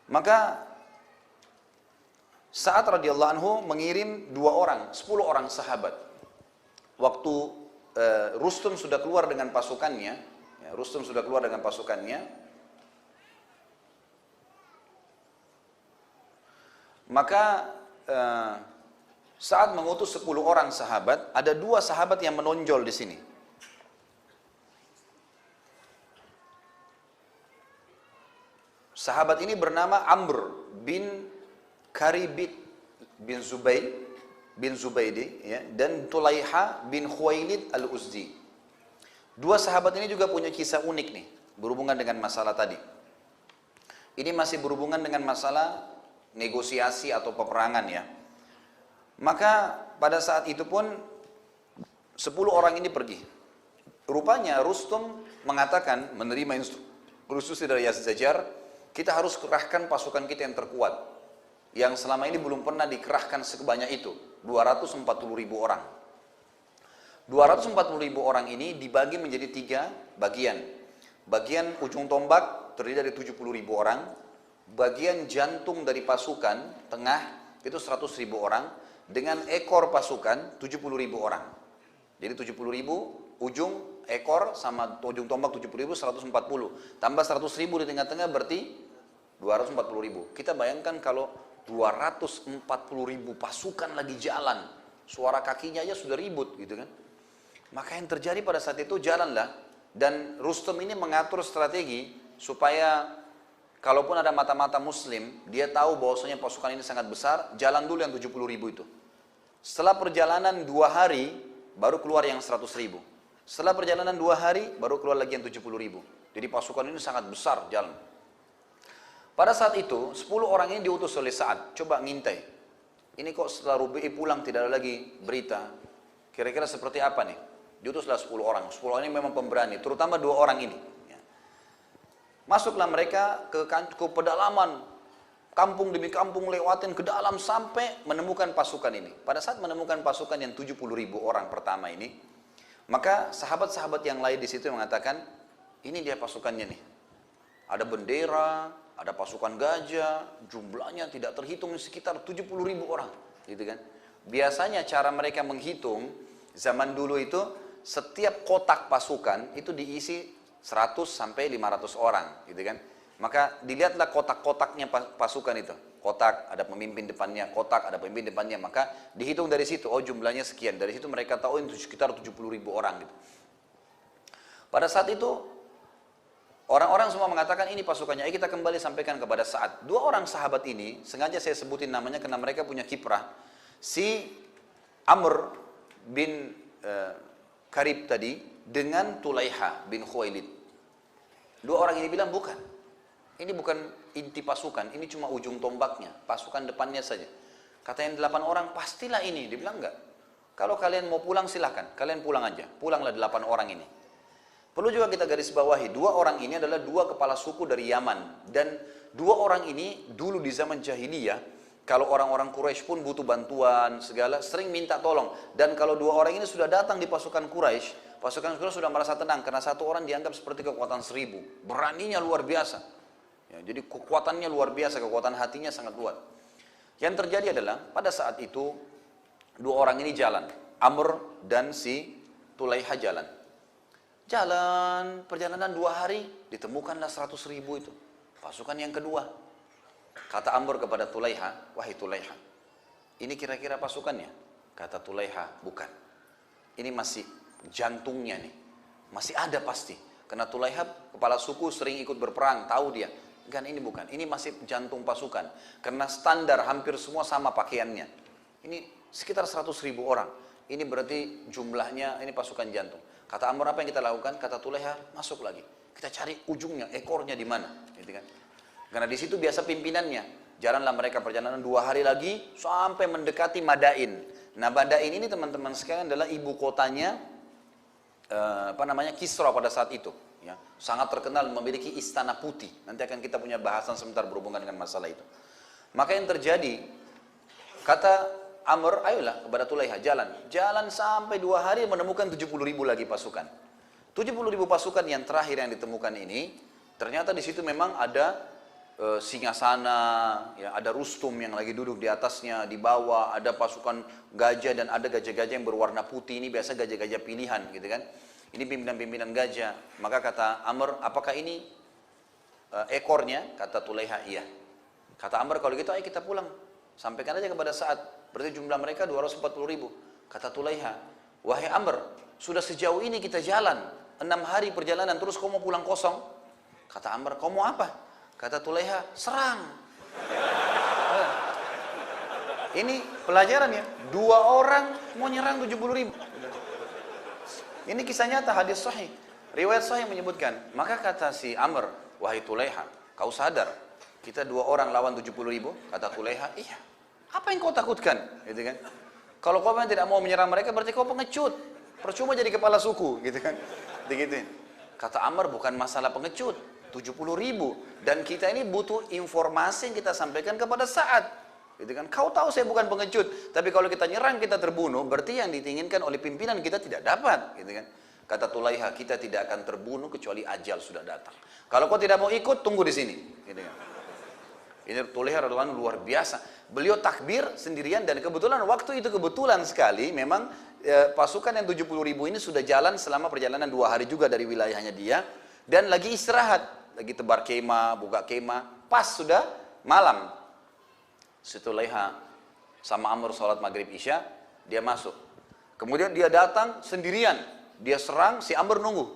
Maka Sa'ad radhiyallahu anhu mengirim 10 orang sahabat. Waktu Rustum sudah keluar dengan pasukannya, maka Sa'ad mengutus 10 orang sahabat. Ada 2 sahabat yang menonjol di sini. Sahabat ini bernama Amr bin Karibit bin Zubaydi, ya, dan Tulaiha bin Khuwailid al-Uzdi. 2 sahabat ini juga punya kisah unik nih, berhubungan dengan masalah tadi. Ini masih berhubungan dengan masalah negosiasi atau peperangan, ya. Maka pada saat itu pun 10 orang ini pergi. Rupanya Rustum mengatakan, menerima instruksi dari Yazid Zajar, kita harus kerahkan pasukan kita yang terkuat, yang selama ini belum pernah dikerahkan sebanyak itu, 240.000 orang. 240.000 orang ini dibagi menjadi 3 bagian. Bagian ujung tombak terdiri dari 70.000 orang, bagian jantung dari pasukan tengah itu 100.000 orang, dengan ekor pasukan 70.000 orang. Jadi 70.000 ujung ekor sama ujung tombak 70.000, 140. Tambah 100.000 di tengah-tengah berarti 240.000. Kita bayangkan kalau 240.000 pasukan lagi jalan, suara kakinya aja sudah ribut gitu kan. Maka yang terjadi pada saat itu, jalanlah, dan Rustum ini mengatur strategi supaya kalaupun ada mata-mata muslim, dia tahu bahwasanya pasukan ini sangat besar, jalan dulu yang 70.000 itu. Setelah perjalanan 2 hari, baru keluar yang 100.000. Setelah perjalanan 2 hari, baru keluar lagi yang 70.000. Jadi pasukan ini sangat besar jalan. Pada saat itu, 10 orang ini diutus oleh Sa'ad, coba ngintai. Ini kok setelah Rubi'i pulang tidak ada lagi berita. Kira-kira seperti apa nih? Diutuslah 10 orang. 10 orang ini memang pemberani, terutama 2 orang ini. Masuklah mereka ke pedalaman, kampung demi kampung, lewatin ke dalam sampai menemukan pasukan ini. Pada saat menemukan pasukan yang 70.000 orang pertama ini, maka sahabat-sahabat yang lain di situ mengatakan, ini dia pasukannya nih. Ada bendera, ada pasukan gajah, jumlahnya tidak terhitung, sekitar 70.000 orang, gitu kan? Biasanya cara mereka menghitung zaman dulu itu, setiap kotak pasukan itu diisi 100 sampai 500 orang, gitu kan? Maka dilihatlah kotak-kotaknya pasukan itu. Kotak ada pemimpin depannya, kotak ada pemimpin depannya, maka dihitung dari situ. Oh, jumlahnya sekian. Dari situ mereka tahu itu sekitar 70.000 orang gitu. Pada saat itu orang-orang semua mengatakan ini pasukannya. Kita kembali sampaikan kepada Sa'ad. 2 orang sahabat ini, sengaja saya sebutin namanya karena mereka punya kiprah. Si Amr bin Karib tadi dengan Tulaiha bin Khuwailid. 2 orang ini bilang bukan. Ini bukan inti pasukan, ini cuma ujung tombaknya, pasukan depannya saja. Kata yang 8 orang, pastilah ini. Dia bilang enggak. Kalau kalian mau pulang silahkan, kalian pulang aja. Pulanglah 8 orang ini. Perlu juga kita garis bawahi, 2 orang ini adalah 2 kepala suku dari Yaman. Dan 2 orang ini dulu di zaman jahiliyah, kalau orang-orang Quraisy pun butuh bantuan segala, sering minta tolong. Dan kalau 2 orang ini sudah datang di pasukan Quraisy, pasukan Quraisy sudah merasa tenang karena 1 orang dianggap seperti kekuatan 1000. Beraninya luar biasa. Ya, jadi kekuatannya luar biasa, kekuatan hatinya sangat kuat. Yang terjadi adalah pada saat itu 2 orang ini jalan, Amr dan si Tulaiha jalan. Jalan, perjalanan 2 hari, ditemukanlah 100.000 itu. Pasukan yang kedua. Kata Amr kepada Tulaiha, wahai Tulaiha, ini kira-kira pasukannya? Kata Tulaiha, bukan. Ini masih jantungnya nih. Masih ada pasti. Karena Tulaiha, kepala suku, sering ikut berperang, tahu dia. Kan ini bukan, ini masih jantung pasukan. Karena standar hampir semua sama pakaiannya. Ini sekitar 100.000 orang. Ini berarti jumlahnya, ini pasukan jantung. Kata Amr, apa yang kita lakukan? Kata Tulaiha, masuk lagi. Kita cari ujungnya, ekornya di mana, gitu kan? Karena di situ biasa pimpinannya. Jalanlah mereka perjalanan 2 hari lagi sampai mendekati Madain. Nah, Madain ini teman-teman sekalian adalah ibu kotanya Kisra pada saat itu. Ya, sangat terkenal, memiliki istana putih. Nanti akan kita punya bahasan sebentar berhubungan dengan masalah itu. Maka yang terjadi, kata Amr, ayolah kepada Tulaiha, jalan. Jalan sampai 2 hari menemukan 70.000 lagi pasukan. 70.000 pasukan yang terakhir yang ditemukan ini, ternyata di situ memang ada Singasana, ya, ada Rustum yang lagi duduk di atasnya, di bawah ada pasukan gajah dan ada gajah-gajah yang berwarna putih, ini biasa gajah-gajah pilihan gitu kan. Ini pimpinan-pimpinan gajah. Maka kata Amr, apakah ini ekornya? Kata Tulaiha, iya. Kata Amr, kalau gitu ayo kita pulang. Sampaikan aja kepada Sa'ad. Berarti jumlah mereka 240.000. Kata Tulaiha, wahai Amr, sudah sejauh ini kita jalan 6 hari perjalanan, terus kau mau pulang kosong? Kata Amr, kau mau apa? Kata Tulaiha, serang. Ini pelajaran ya, 2 orang mau nyerang 70.000. Ini kisah nyata, hadis sahih. Riwayat sahih menyebutkan, maka kata si Amr, wahai Tulaiha, kau sadar kita 2 orang lawan 70.000? Kata Tulaiha, iya. Apa yang kau takutkan? Gitu kan? Kalau kau memang tidak mau menyerang mereka, berarti kau pengecut. Percuma jadi kepala suku, gitu kan? Digituin. Kata Amr, bukan masalah pengecut, 70.000. Dan kita ini butuh informasi yang kita sampaikan kepada Sa'ad. Gitu kan? Kau tahu saya bukan pengecut, tapi kalau kita nyerang kita terbunuh, berarti yang diinginkan oleh pimpinan kita tidak dapat. Gitu kan? Kata Tulaiha, kita tidak akan terbunuh kecuali ajal sudah datang. Kalau kau tidak mau ikut, tunggu di sini. Gitu kan? Ini Tulaiha radhiyallahu anhu luar biasa. Beliau takbir sendirian dan kebetulan waktu itu kebetulan sekali memang pasukan yang 70.000 ini sudah jalan selama perjalanan 2 hari juga dari wilayahnya dia dan lagi istirahat, lagi tebar kemah, buka kemah, pas sudah malam. Tulaiha sama Amr sholat maghrib isya, dia masuk. Kemudian dia datang sendirian, dia serang, si Amr nunggu.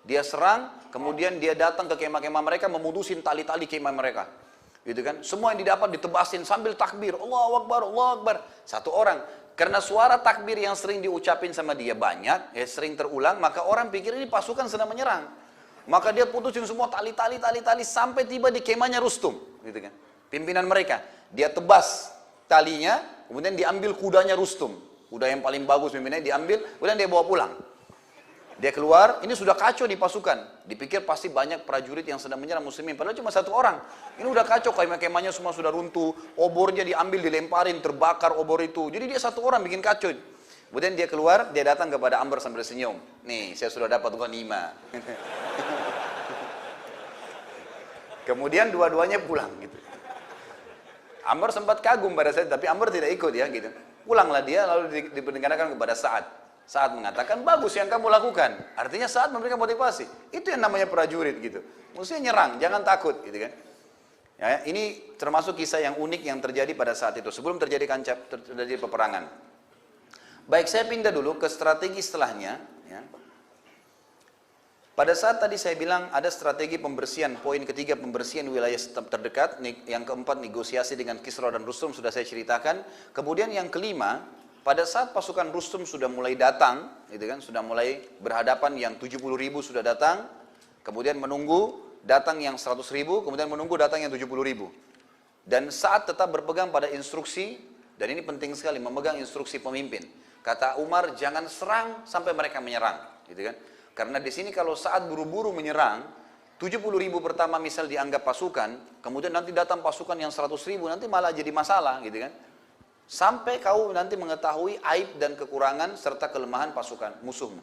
Dia serang, kemudian dia datang ke kemah-kemah mereka, memutusin tali-tali kemah mereka. Gitu kan? Semua yang didapat ditebasin sambil takbir, Allahu Akbar, Allahu Akbar. Satu orang, karena suara takbir yang sering diucapin sama dia banyak, ya sering terulang, maka orang pikir ini pasukan sedang menyerang. Maka dia putusin semua tali-tali sampai tiba di kemahnya Rustum, gitu kan? Pimpinan mereka, dia tebas talinya, kemudian diambil kudanya Rustum, kuda yang paling bagus pimpinannya diambil, kemudian dia bawa pulang. Dia keluar, ini sudah kacau di pasukan. Dipikir pasti banyak prajurit yang sedang menyerang muslimin, padahal cuma 1 orang. Ini udah kacau, kemah-kemahnya semua sudah runtuh, obornya diambil, dilemparin, terbakar obor itu. Jadi dia 1 orang bikin kacau. Kemudian dia keluar, dia datang kepada Amr sambil senyum. Nih, saya sudah dapat ghanimah. Kemudian dua-duanya pulang gitu. Amr sempat kagum pada saat, tapi Amr tidak ikut ya gitu. Pulanglah dia lalu diperdengarkan kepada Sa'ad. Saat mengatakan bagus yang kamu lakukan, artinya saat memberikan motivasi. Itu yang namanya prajurit gitu. Mestinya nyerang, jangan takut gitu kan. Ya, ini termasuk kisah yang unik yang terjadi pada saat itu sebelum terjadi peperangan. Baik, saya pindah dulu ke strategi setelahnya. Ya. Pada saat tadi saya bilang ada strategi pembersihan, poin ketiga pembersihan wilayah terdekat, yang keempat negosiasi dengan Kisra dan Rustum sudah saya ceritakan. Kemudian yang kelima, pada saat pasukan Rustum sudah mulai datang, gitu kan, sudah mulai berhadapan, yang 70.000 sudah datang, kemudian menunggu datang yang 100.000, kemudian menunggu datang yang 70.000. Dan saat tetap berpegang pada instruksi, dan ini penting sekali, memegang instruksi pemimpin. Kata Umar, jangan serang sampai mereka menyerang, gitu kan? Karena di sini kalau saat buru-buru menyerang, 70.000 pertama misal dianggap pasukan, kemudian nanti datang pasukan yang 100.000, nanti malah jadi masalah, gitu kan? Sampai kau nanti mengetahui aib dan kekurangan serta kelemahan pasukan musuhmu.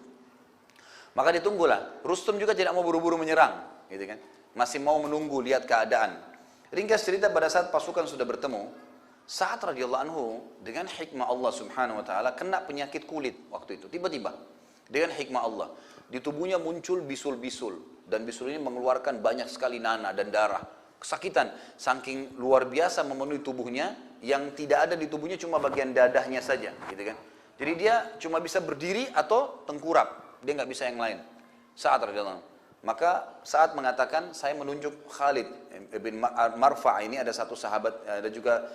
Maka ditunggulah. Rustum juga tidak mau buru-buru menyerang, gitu kan? Masih mau menunggu lihat keadaan. Ringkas cerita, pada saat pasukan sudah bertemu, Sa'ad radhiyallahu anhu dengan hikmah Allah Subhanahu wa taala kena penyakit kulit waktu itu. Tiba-tiba dengan hikmah Allah di tubuhnya muncul bisul-bisul, dan bisul ini mengeluarkan banyak sekali nanah dan darah. Kesakitan, saking luar biasa memenuhi tubuhnya, yang tidak ada di tubuhnya cuma bagian dadahnya saja, gitu kan. Jadi dia cuma bisa berdiri atau tengkurap, dia nggak bisa yang lain. Sa'ad radhiyallahu anhu. Maka Sa'ad mengatakan, saya menunjuk Khalid bin Marfa', ini ada satu sahabat, ada juga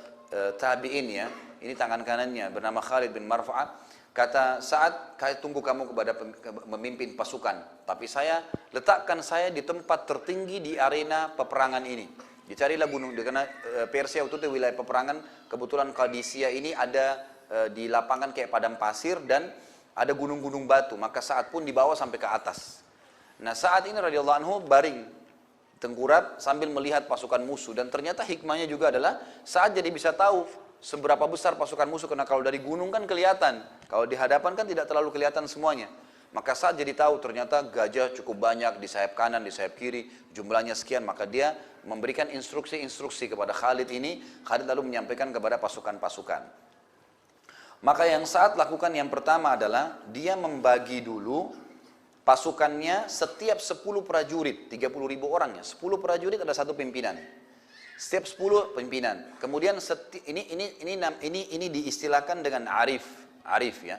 tabi'in ya, ini tangan kanannya bernama Khalid bin Marfa'. Kata Sa'ad, saya tunggu kamu kepada memimpin pasukan, tapi saya letakkan saya di tempat tertinggi di arena peperangan ini. Dicarilah gunung, karena Persia waktu itu wilayah peperangan, kebetulan Qadisiyah ini ada di lapangan kayak padang pasir dan ada gunung-gunung batu, maka Sa'ad pun dibawa sampai ke atas. Nah, Sa'ad ini radhiyallahu anhu baring tengkurap sambil melihat pasukan musuh, dan ternyata hikmahnya juga adalah Sa'ad jadi bisa tahu seberapa besar pasukan musuh, karena kalau dari gunung kan kelihatan, kalau di hadapan kan tidak terlalu kelihatan semuanya. Maka Sa'ad jadi tahu ternyata gajah cukup banyak di sayap kanan, di sayap kiri, jumlahnya sekian. Maka dia memberikan instruksi-instruksi kepada Khalid ini. Khalid lalu menyampaikan kepada pasukan-pasukan. Maka yang Sa'ad lakukan yang pertama adalah dia membagi dulu pasukannya setiap 10 prajurit, 30.000 orangnya. 10 prajurit ada satu pimpinan. Setiap 10 pimpinan. Kemudian ini diistilahkan dengan arif ya.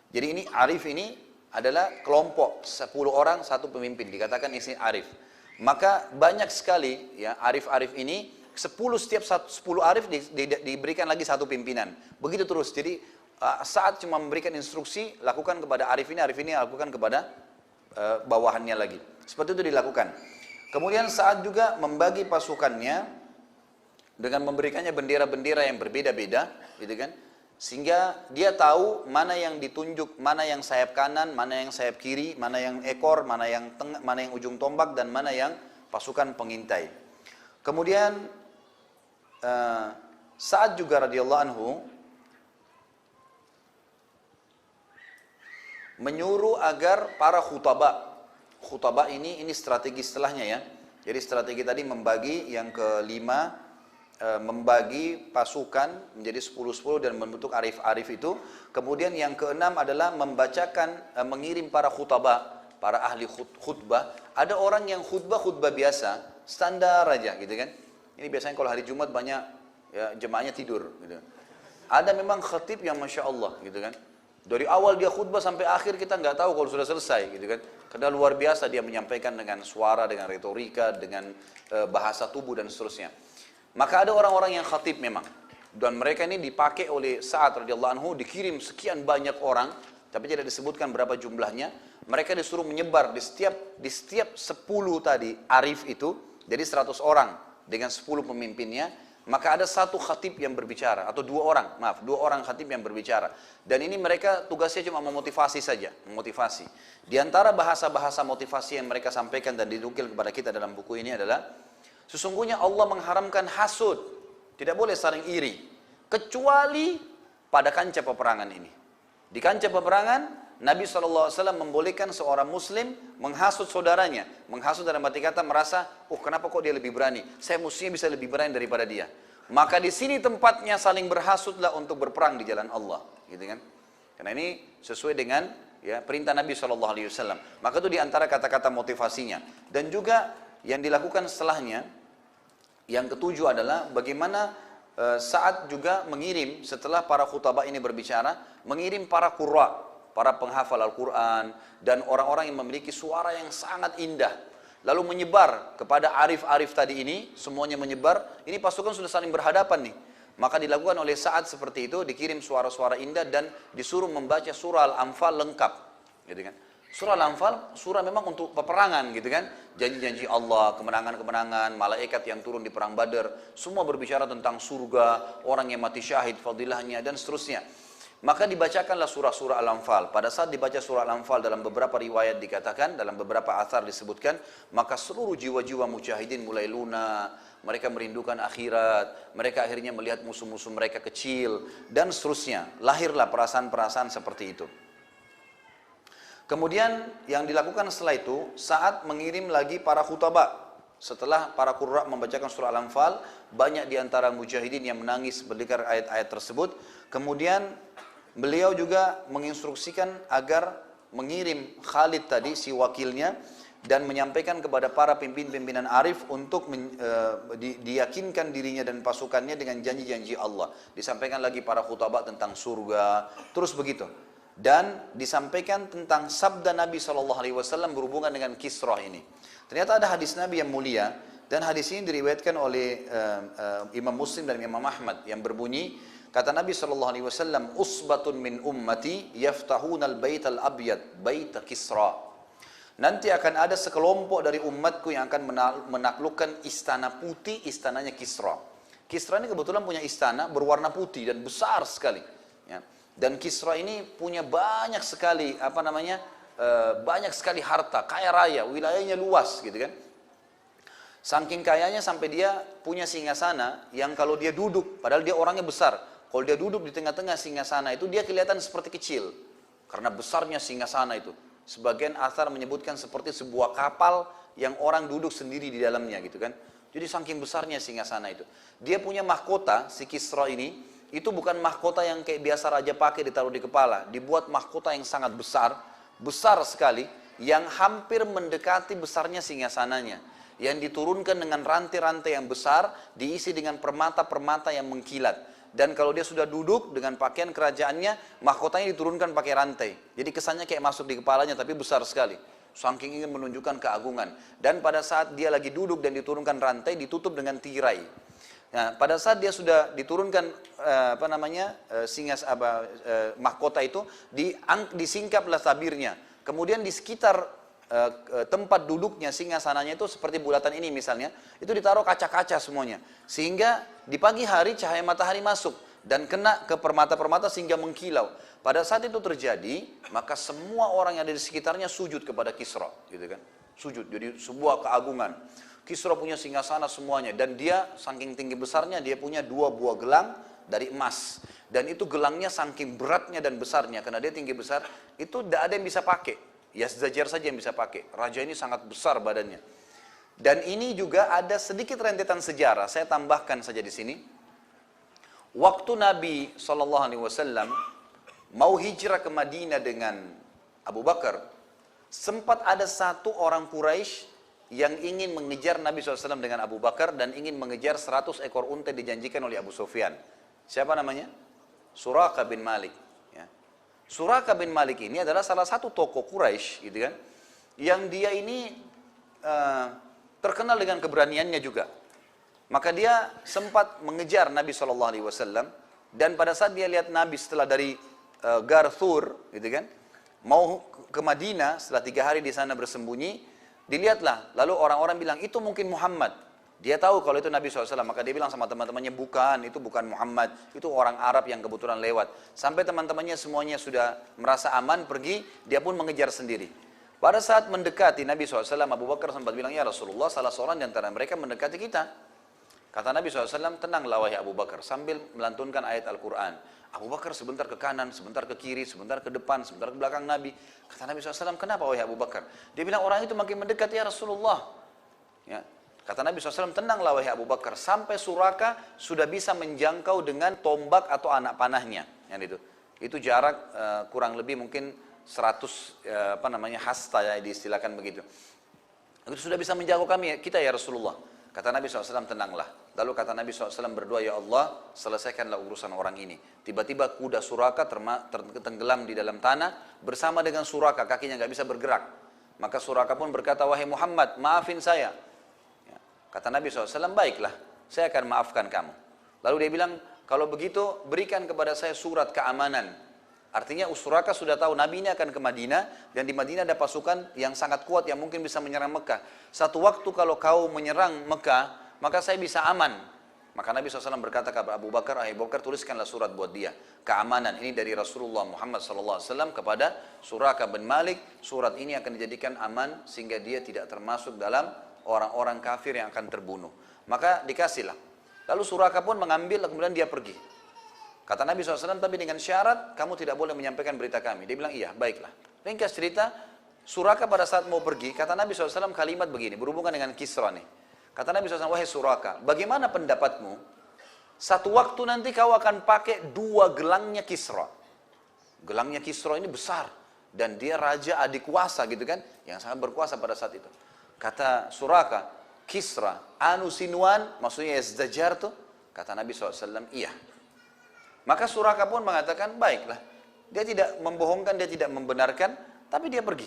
Jadi ini arif ini adalah kelompok 10 orang satu pemimpin, dikatakan isi arif. Maka banyak sekali ya arif-arif ini 10 arif diberikan lagi satu pimpinan. Begitu terus. Jadi saat cuma memberikan instruksi, lakukan kepada arif ini lakukan kepada bawahannya lagi. Seperti itu dilakukan. Kemudian saat juga membagi pasukannya dengan memberikannya bendera-bendera yang berbeda-beda, gitu kan? Sehingga dia tahu mana yang ditunjuk, mana yang sayap kanan, mana yang sayap kiri, mana yang ekor, mana yang tengah, mana yang ujung tombak, dan mana yang pasukan pengintai. Kemudian Sa'ad juga radhiyallahu anhu menyuruh agar para khutbah ini strategi setelahnya ya. Jadi strategi tadi membagi, yang kelima membagi pasukan menjadi 10-10 dan membentuk arif-arif itu. Kemudian yang keenam adalah membacakan, mengirim para khutbah, para ahli khutbah. Ada orang yang khutbah biasa, standar aja gitu kan. Ini biasanya kalau hari Jumat banyak ya, jemaahnya tidur gitu. Ada memang khatib yang Masya Allah gitu kan. Dari awal dia khutbah sampai akhir kita nggak tahu kalau sudah selesai gitu kan. Karena luar biasa dia menyampaikan dengan suara, dengan retorika, dengan bahasa tubuh dan seterusnya. Maka ada orang-orang yang khatib memang. Dan mereka ini dipakai oleh Sa'ad radhiyallahu anhu, dikirim sekian banyak orang, tapi tidak disebutkan berapa jumlahnya. Mereka disuruh menyebar di setiap 10 tadi arif itu, jadi 100 orang dengan 10 pemimpinnya. Maka ada satu khatib yang berbicara, atau dua orang khatib yang berbicara. Dan ini mereka tugasnya cuma memotivasi saja, memotivasi. Di antara bahasa-bahasa motivasi yang mereka sampaikan dan dinukil kepada kita dalam buku ini adalah, sesungguhnya Allah mengharamkan hasud, tidak boleh saling iri, kecuali pada kancah peperangan ini. Di kancah peperangan, Nabi SAW membolehkan seorang muslim menghasut saudaranya. Menghasut dalam arti kata merasa, kenapa kok dia lebih berani? Saya mestinya bisa lebih berani daripada dia. Maka di sini tempatnya saling berhasutlah untuk berperang di jalan Allah, gitu kan? Karena ini sesuai dengan ya perintah Nabi SAW. Maka itu di antara kata-kata motivasinya. Dan juga yang dilakukan setelahnya, yang ketujuh adalah bagaimana Sa'ad juga mengirim setelah para khutbah ini berbicara, mengirim para qurra, para penghafal Al-Quran, dan orang-orang yang memiliki suara yang sangat indah. Lalu menyebar kepada arif-arif tadi ini, semuanya menyebar, ini pasukan sudah saling berhadapan nih. Maka dilakukan oleh Sa'ad seperti itu, dikirim suara-suara indah dan disuruh membaca surah Al-Anfal lengkap. Gitu kan? Surah Al-Anfal, surah memang untuk peperangan gitu kan. Janji-janji Allah, kemenangan-kemenangan, malaikat yang turun di perang Badar, semua berbicara tentang surga, orang yang mati syahid, fadilahnya, dan seterusnya. Maka dibacakanlah surah-surah Al-Anfal. Pada saat dibaca surah Al-Anfal dalam beberapa riwayat dikatakan, dalam beberapa athar disebutkan, maka seluruh jiwa-jiwa mujahidin mulai lunak, mereka merindukan akhirat, mereka akhirnya melihat musuh-musuh mereka kecil, dan seterusnya. Lahirlah perasaan-perasaan seperti itu. Kemudian yang dilakukan setelah itu, saat mengirim lagi para khutbah. Setelah para qurra membacakan surah Al-Anfal, banyak di antara mujahidin yang menangis mendengar ayat-ayat tersebut. Kemudian beliau juga menginstruksikan agar mengirim Khalid tadi, si wakilnya, dan menyampaikan kepada para pimpinan arif untuk diyakinkan dirinya dan pasukannya dengan janji-janji Allah. Disampaikan lagi para khutbah tentang surga, terus begitu. Dan disampaikan tentang sabda Nabi SAW berhubungan dengan Kisrah ini. Ternyata ada hadis Nabi yang mulia, dan hadis ini diriwayatkan oleh Imam Muslim dan Imam Ahmad yang berbunyi, kata Nabi SAW, usbatun min ummati yaftahunal bait al-abyad, bait Kisra. Nanti akan ada sekelompok dari umatku yang akan menaklukkan istana putih, istananya Kisra. Kisra ini kebetulan punya istana berwarna putih dan besar sekali. Ya. Dan Kisra ini punya banyak sekali banyak sekali harta, kaya raya, wilayahnya luas gitu kan. Saking kayanya sampai dia punya singgasana yang kalau dia duduk, padahal dia orangnya besar, kalau dia duduk di tengah-tengah singgasana itu dia kelihatan seperti kecil karena besarnya singgasana itu. Sebagian athar menyebutkan seperti sebuah kapal yang orang duduk sendiri di dalamnya gitu kan. Jadi saking besarnya singgasana itu. Dia punya mahkota, si Kisra ini, itu bukan mahkota yang kayak biasa raja pakai ditaruh di kepala. Dibuat mahkota yang sangat besar, besar sekali, yang hampir mendekati besarnya singgasananya. Yang diturunkan dengan rantai-rantai yang besar, diisi dengan permata-permata yang mengkilat. Dan kalau dia sudah duduk dengan pakaian kerajaannya, mahkotanya diturunkan pakai rantai. Jadi kesannya kayak masuk di kepalanya, tapi besar sekali. Saking ingin menunjukkan keagungan. Dan pada saat dia lagi duduk dan diturunkan rantai, ditutup dengan tirai. Nah, pada saat dia sudah diturunkan mahkota itu, disingkaplah tabirnya. Kemudian di sekitar tempat duduknya singgasananya itu seperti bulatan ini misalnya, itu ditaruh kaca-kaca semuanya, sehingga di pagi hari cahaya matahari masuk dan kena ke permata-permata sehingga mengkilau. Pada saat itu terjadi, maka semua orang yang ada di sekitarnya sujud kepada Kisra, gitu kan? Sujud, jadi sebuah keagungan. Kisra punya singgasana semuanya, dan dia saking tinggi besarnya, dia punya 2 buah gelang dari emas, dan itu gelangnya saking beratnya dan besarnya, karena dia tinggi besar, itu tidak ada yang bisa pakai. Yazdajar saja yang bisa pakai. Raja ini sangat besar badannya. Dan ini juga ada sedikit rentetan sejarah. Saya tambahkan saja di sini. Waktu Nabi SAW mau hijrah ke Madinah dengan Abu Bakar, sempat ada satu orang Quraisy yang ingin mengejar Nabi SAW dengan Abu Bakar dan ingin mengejar 100 ekor unta dijanjikan oleh Abu Sufyan. Siapa namanya? Suraqah bin Malik. Suraqah bin Malik ini adalah salah satu tokoh Quraisy, gitu kan, yang dia ini terkenal dengan keberaniannya juga. Maka dia sempat mengejar Nabi SAW, dan pada saat dia lihat Nabi setelah dari Gar Thur, gitu kan, mau ke Madinah setelah 3 hari di sana bersembunyi, dilihatlah. Lalu orang-orang bilang itu mungkin Muhammad. Dia tahu kalau itu Nabi SAW, maka dia bilang sama teman-temannya, bukan, itu bukan Muhammad, itu orang Arab yang kebetulan lewat. Sampai teman-temannya semuanya sudah merasa aman, pergi, dia pun mengejar sendiri. Pada saat mendekati Nabi SAW, Abu Bakar sempat bilang, ya Rasulullah, salah seorang di antara mereka mendekati kita. Kata Nabi SAW, tenanglah wahai Abu Bakar, sambil melantunkan ayat Al-Quran. Abu Bakar sebentar ke kanan, sebentar ke kiri, sebentar ke depan, sebentar ke belakang Nabi. Kata Nabi SAW, kenapa wahai Abu Bakar? Dia bilang, orang itu makin mendekat ya Rasulullah. Ya. Kata Nabi SAW, tenanglah wahai Abu Bakar, sampai Suraqah sudah bisa menjangkau dengan tombak atau anak panahnya. Yang itu jarak kurang lebih mungkin 100 hasta ya diistilahkan begitu. Itu sudah bisa menjangkau kita ya Rasulullah. Kata Nabi SAW, tenanglah. Lalu kata Nabi SAW berdoa, ya Allah, selesaikanlah urusan orang ini. Tiba-tiba kuda Suraqah tenggelam di dalam tanah bersama dengan Suraqah, kakinya nggak bisa bergerak. Maka Suraqah pun berkata, wahai Muhammad, maafin saya. Kata Nabi SAW, baiklah, saya akan maafkan kamu. Lalu dia bilang, kalau begitu berikan kepada saya surat keamanan. Artinya Suraqah sudah tahu Nabi ini akan ke Madinah, dan di Madinah ada pasukan yang sangat kuat yang mungkin bisa menyerang Mekah. Satu waktu kalau kau menyerang Mekah, maka saya bisa aman. Maka Nabi SAW berkata kepada Abu Bakar, Abu Bakar tuliskanlah surat buat dia. Keamanan ini dari Rasulullah Muhammad SAW kepada Suraqah bin Malik. Surat ini akan dijadikan aman sehingga dia tidak termasuk dalam orang-orang kafir yang akan terbunuh. Maka dikasihlah. Lalu Suraqah pun mengambil, kemudian dia pergi. Kata Nabi SAW, tapi dengan syarat kamu tidak boleh menyampaikan berita kami. Dia bilang, iya, baiklah. Ringkas cerita, Suraqah pada saat mau pergi, kata Nabi SAW kalimat begini, berhubungan dengan Kisra nih. Kata Nabi SAW, wahai Suraqah, bagaimana pendapatmu? Satu waktu nanti kau akan pakai 2 gelangnya Kisra. Gelangnya Kisra ini besar. Dan dia raja adik kuasa gitu kan, yang sangat berkuasa pada saat itu. Kata Suraqah, Kisra, anu Sinwan, maksudnya Yazdajar tuh. Kata Nabi SAW, iya. Maka Suraqah pun mengatakan, baiklah. Dia tidak membohongkan, dia tidak membenarkan, tapi dia pergi,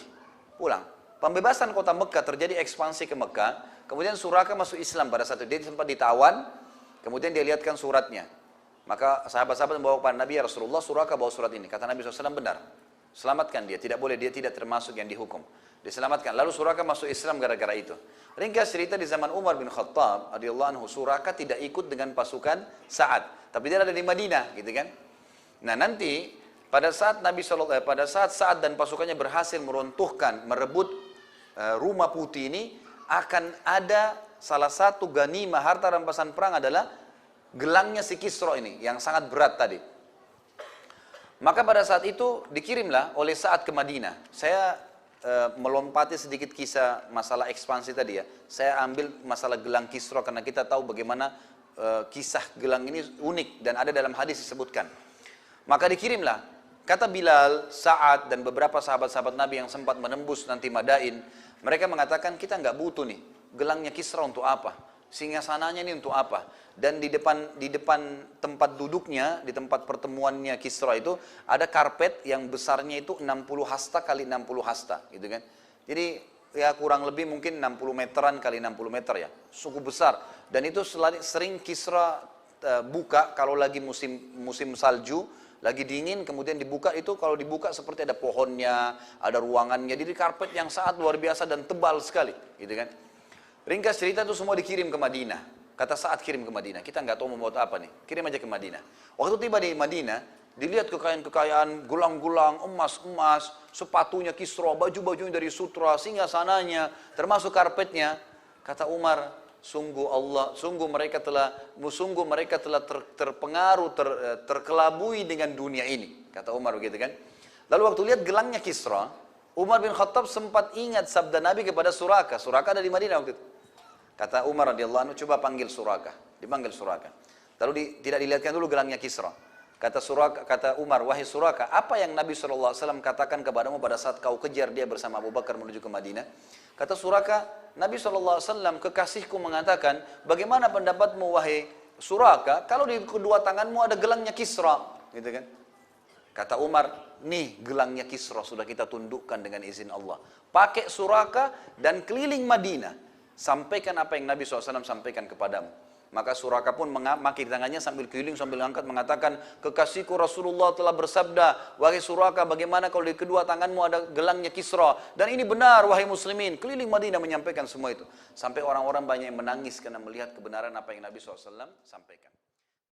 pulang. Pembebasan kota Mekah, terjadi ekspansi ke Mekah. Kemudian Suraqah masuk Islam pada saat itu. Dia sempat ditawan, kemudian dia lihatkan suratnya. Maka sahabat-sahabat membawa kepada Nabi, ya Rasulullah, Suraqah bawa surat ini. Kata Nabi SAW, benar. Selamatkan dia, tidak boleh, dia tidak termasuk yang dihukum. Diselamatkan. Lalu Suraqah masuk Islam gara-gara itu. Ringkas cerita, di zaman Umar bin Khattab radhiyallahu anhu, Suraqah tidak ikut dengan pasukan Sa'ad, tapi dia ada di Madinah, gitu kan. Nah, nanti pada saat Sa'ad dan pasukannya berhasil meruntuhkan, merebut rumah putih ini, akan ada salah satu ganimah harta rampasan perang adalah gelangnya si Kisra ini yang sangat berat tadi. Maka pada saat itu dikirimlah oleh Sa'ad ke Madinah. Saya melompati sedikit kisah masalah ekspansi tadi ya. Saya ambil masalah gelang Kisra karena kita tahu bagaimana kisah gelang ini unik dan ada dalam hadis disebutkan. Maka dikirimlah, kata Bilal, Sa'ad dan beberapa sahabat-sahabat Nabi yang sempat menembus nanti Madain, mereka mengatakan kita nggak butuh nih gelangnya Kisra untuk apa? Singgasananya ini untuk apa? Dan di depan tempat duduknya, di tempat pertemuannya Kisra itu ada karpet yang besarnya itu 60 hasta kali 60 hasta, gitu kan? Jadi ya kurang lebih mungkin 60 meteran kali 60 meter ya, cukup besar. Dan itu sering Kisra buka kalau lagi musim salju, lagi dingin, kemudian dibuka itu kalau dibuka seperti ada pohonnya, ada ruangannya. Jadi karpet yang sangat luar biasa dan tebal sekali, gitu kan? Ringkas cerita itu semua dikirim ke Madinah. Kata Sa'ad kirim ke Madinah. Kita nggak tahu mau buat apa nih. Kirim aja ke Madinah. Waktu tiba di Madinah, dilihat kekayaan-kekayaan, gulang-gulang, emas-emas, sepatunya Kisra, baju-bajunya dari sutra, singgasananya, termasuk karpetnya. Kata Umar, sungguh mereka telah terpengaruh, terkelabui dengan dunia ini. Kata Umar begitu kan. Lalu waktu lihat gelangnya Kisra, Umar bin Khattab sempat ingat sabda Nabi kepada Suraka. Suraka ada di Madinah waktu itu. Kata Umar radhiyallahu anhu, coba panggil Suraka. Dipanggil Suraka. Lalu tidak dilihatkan dulu gelangnya Kisra. Kata Umar, wahai Suraka, apa yang Nabi SAW katakan kepadamu pada saat kau kejar dia bersama Abu Bakar menuju ke Madinah? Kata Suraka, Nabi SAW kekasihku mengatakan, bagaimana pendapatmu wahai Suraka, kalau di kedua tanganmu ada gelangnya Kisra, gitu kan? Kata Umar, nih gelangnya Kisra sudah kita tundukkan dengan izin Allah. Pakai Suraka dan keliling Madinah. Sampaikan apa yang Nabi SAW sampaikan kepadamu. Maka Suraka pun memakai tangannya sambil keliling, sambil angkat mengatakan, kekasihku Rasulullah telah bersabda, wahai Suraka, bagaimana kalau di kedua tanganmu ada gelangnya Kisra. Dan ini benar, wahai muslimin. Keliling Madinah menyampaikan semua itu. Sampai orang-orang banyak yang menangis karena melihat kebenaran apa yang Nabi SAW sampaikan.